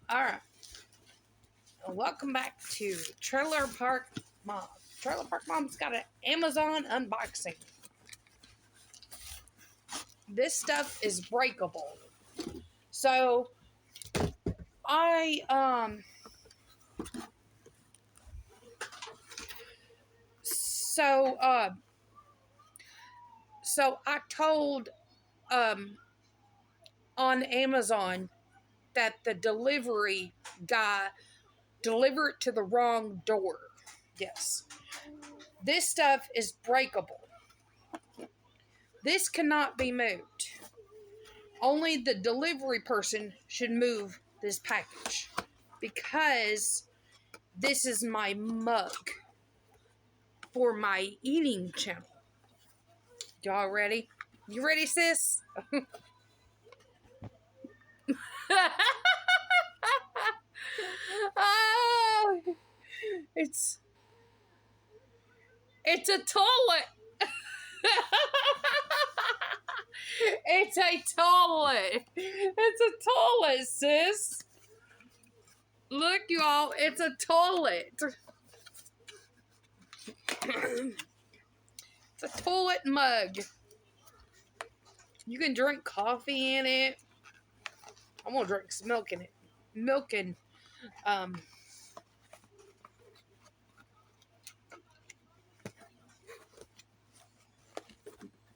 Alright. Welcome back to Trailer Park Mom. Trailer Park Mom's got an Amazon unboxing. This stuff is breakable. So I I told on Amazon that the delivery guy delivered it to the wrong door. Yes. This stuff is breakable. This cannot be moved. Only the delivery person should move this package because this is my mug for my eating channel. Y'all ready? You ready, sis? Oh, it's a toilet. It's a toilet. It's a toilet, sis. Look, y'all, it's a toilet. It's a toilet mug. You can drink coffee in it. I'm gonna drink some milk in it. Milk and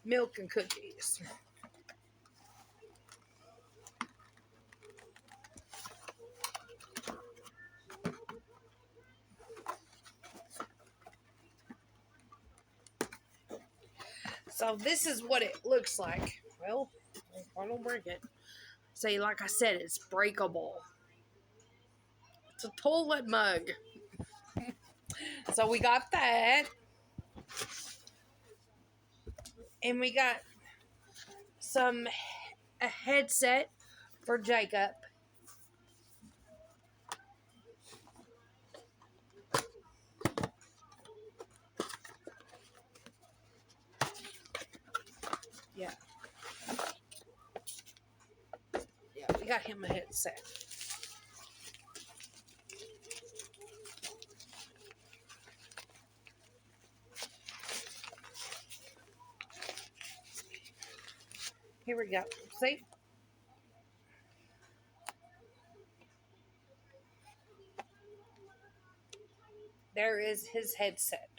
milk and cookies. So this is what it looks like. Well, I don't break it. See, like I said, it's breakable. It's a toilet mug. So we got that. And we got a headset for Jacob. Yeah. Yeah, we got him a headset. Here we go. See? There is his headset.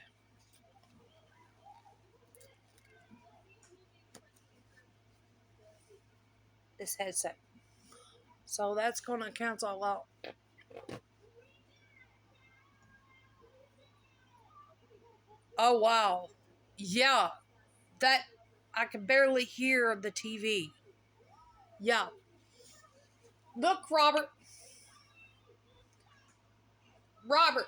This headset. So that's going to cancel out. Oh, wow. Yeah. That, I can barely hear the TV. Yeah. Look, Robert. Robert.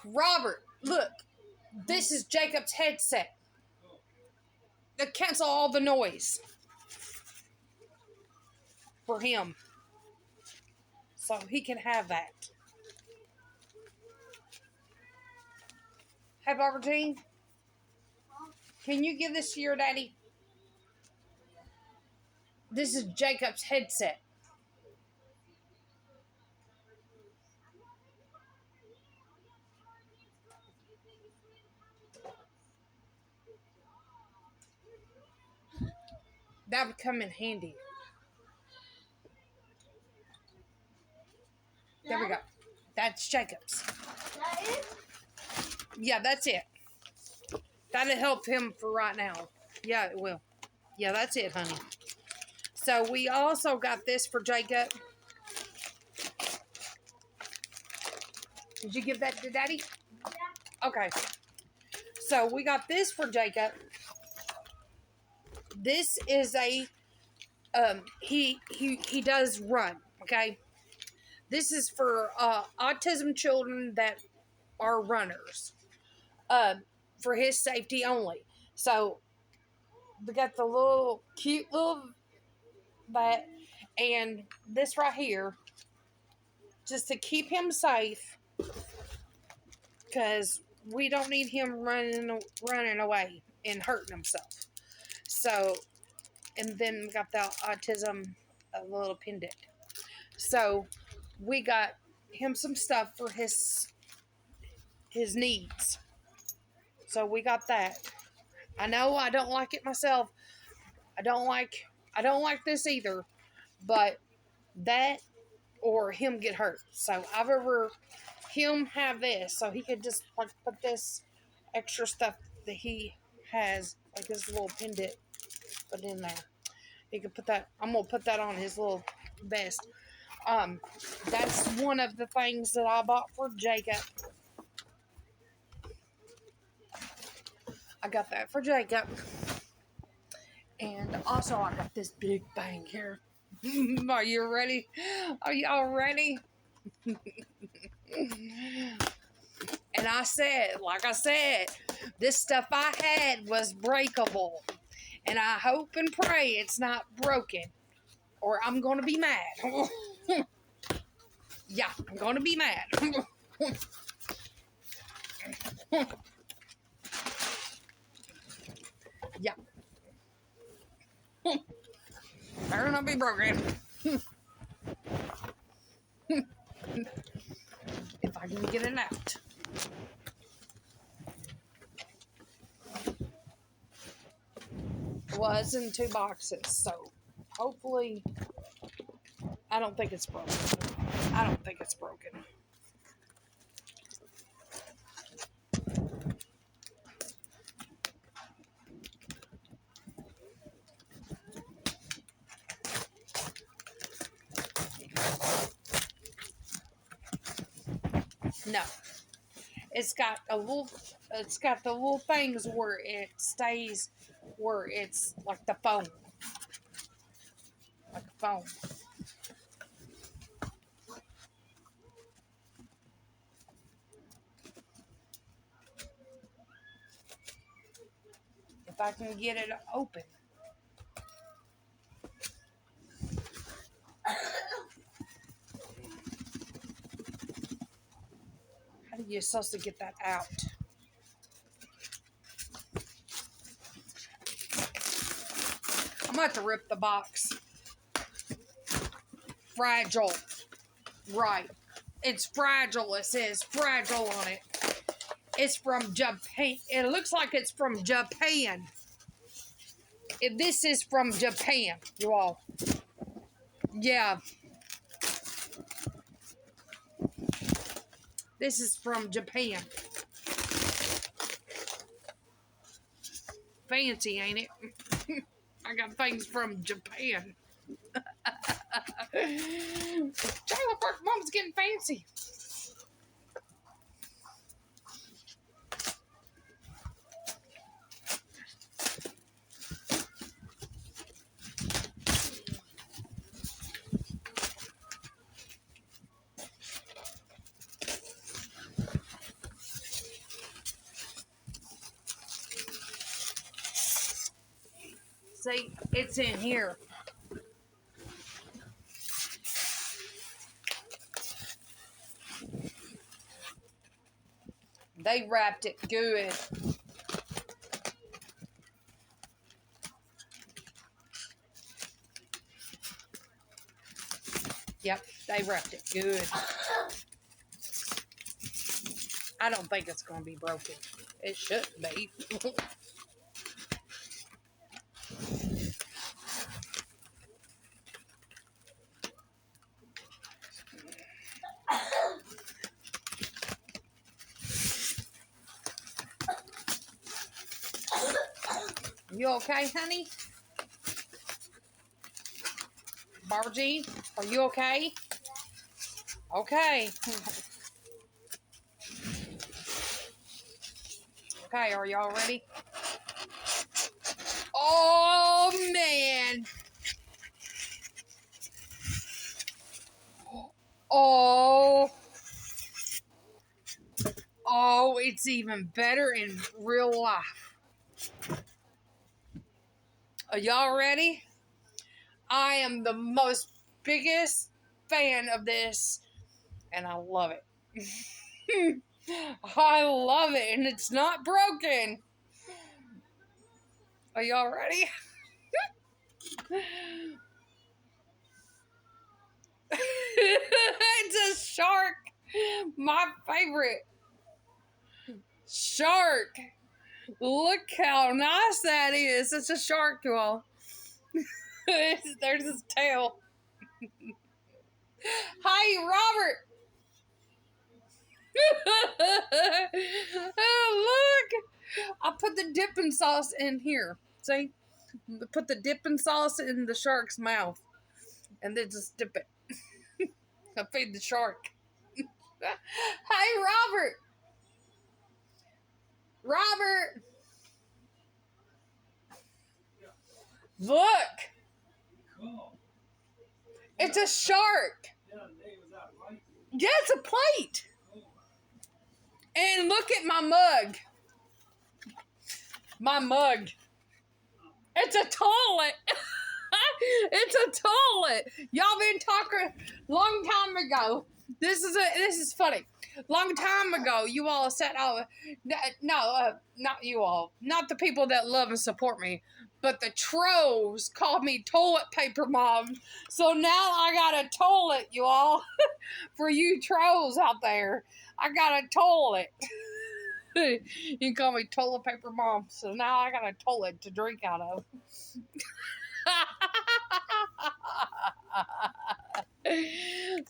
Robert, look. This is Jacob's headset. That cancel all the noise for him. So he can have that. Hey, Barbara Jean, can you give this to your daddy? This is Jacob's headset. That would come in handy. There we go. That's Jacob's. That is? Yeah, that's it. That'll help him for right now. Yeah, it will. Yeah, that's it, honey. So we also got this for Jacob. Did you give that to Daddy? Yeah. Okay. So we got this for Jacob. This is a he does run, okay? This is for autism children that are runners. For his safety only. So we got the little cute little that and this right here just to keep him safe because we don't need him running away and hurting himself. So, and then we got the autism a little pendant. So we got him some stuff for his needs. So we got that. I know I don't like it myself. I don't like this either. But that or him get hurt. So I've ever him have this so he could just like put this extra stuff that he has, like his little pendant, put in there. He could put that. I'm gonna put that on his little vest. That's one of the things that I bought for Jacob. I got that for Jacob. And also I got this big thing here. Are you ready? Are y'all ready? And I said, like I said, this stuff I had was breakable. And I hope and pray it's not broken. Or I'm going to be mad. Yeah, I'm going to be mad. Yeah. Better not be broken. If I can get it out. It was in 2 boxes, so hopefully, I don't think it's broken. I don't think it's broken. No. It's got the little things where it stays, where it's like the phone. Like a phone. If I can get it open. How are you supposed to get that out? I'm going to have to rip the box. Fragile. Right. It's fragile. It says fragile on it. It's from Japan. It looks like it's from Japan. This is from Japan, you all. Yeah. This is from Japan. Fancy, ain't it? I got things from Japan. Trailer Park Mom's getting fancy. See, it's in here. They wrapped it good. Yep, they wrapped it good. I don't think it's going to be broken. It shouldn't be. You okay, honey? Barbara Jean, are you okay? Okay. Okay, are y'all ready? Oh, man. Oh. Oh, it's even better in real life. Are y'all ready? I am the most biggest fan of this, and I love it. I love it, and it's not broken. Are y'all ready? My favorite shark. Look how nice that is. It's a shark, you all. There's his tail. Hi, Robert. Oh, look. I put the dipping sauce in here. See? Put the dipping sauce in the shark's mouth. And then just dip it. I feed the shark. Hey, Robert. Robert. Look. It's a shark. Yeah, it's a plate. And look at my mug. My mug. It's a toilet. It's a toilet. Y'all been talking long time ago. This is funny. Long time ago, you all said, "Oh, no, not you all, not the people that love and support me, but the trolls called me toilet paper mom." So now I got a toilet, you all, for you trolls out there. I got a toilet. You can call me toilet paper mom. So now I got a toilet to drink out of.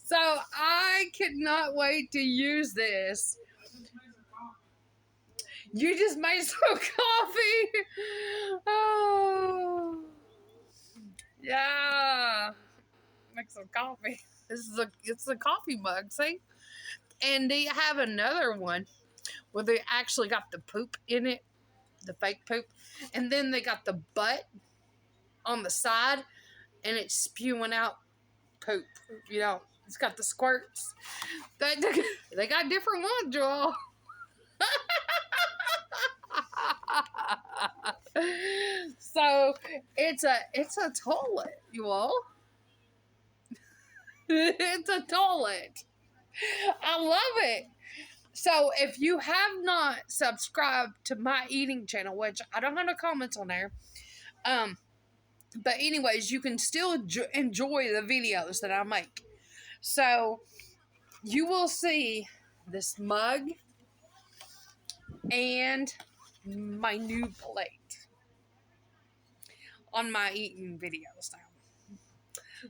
So I cannot wait to use this. You just made some coffee. Oh, yeah. Make some coffee. It's a coffee mug, see? And they have another one where they actually got the poop in it, the fake poop, and then they got the butt on the side, and it's spewing out poop. You know, it's got the squirts. They got different ones, y'all. So it's a toilet, you all. It's a toilet. I love it. So if you have not subscribed to my eating channel, which I don't have no comments on there, but anyways, you can still enjoy the videos that I make. So you will see this mug and my new plate on my eating videos now.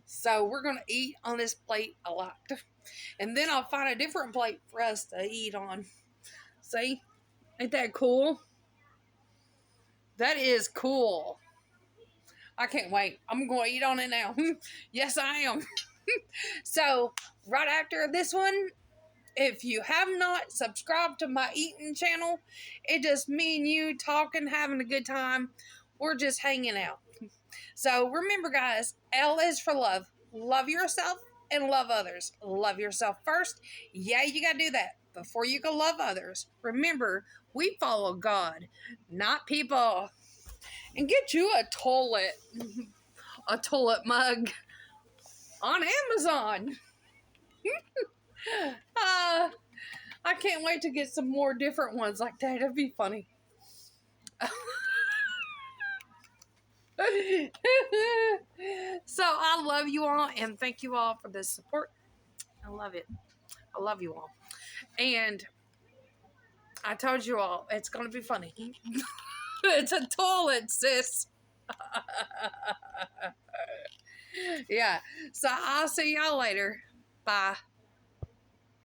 So we're going to eat on this plate a lot. And then I'll find a different plate for us to eat on. See? Ain't that cool? That is cool. I can't wait. I'm going to eat on it now. Yes, I am. So, right after this one, if you have not subscribed to my eating channel, it's just me and you talking, having a good time. We're just hanging out. So, remember, guys, L is for love. Love yourself and love others. Love yourself first. Yeah, you got to do that before you can love others. Remember, we follow God, not people. And get you a toilet mug on Amazon. I can't wait to get some more different ones like that. It'd be funny. So I love you all and thank you all for the support. I love it. I love you all. And I told you all it's going to be funny. It's a toilet, sis. Yeah. So I'll see y'all later. Bye.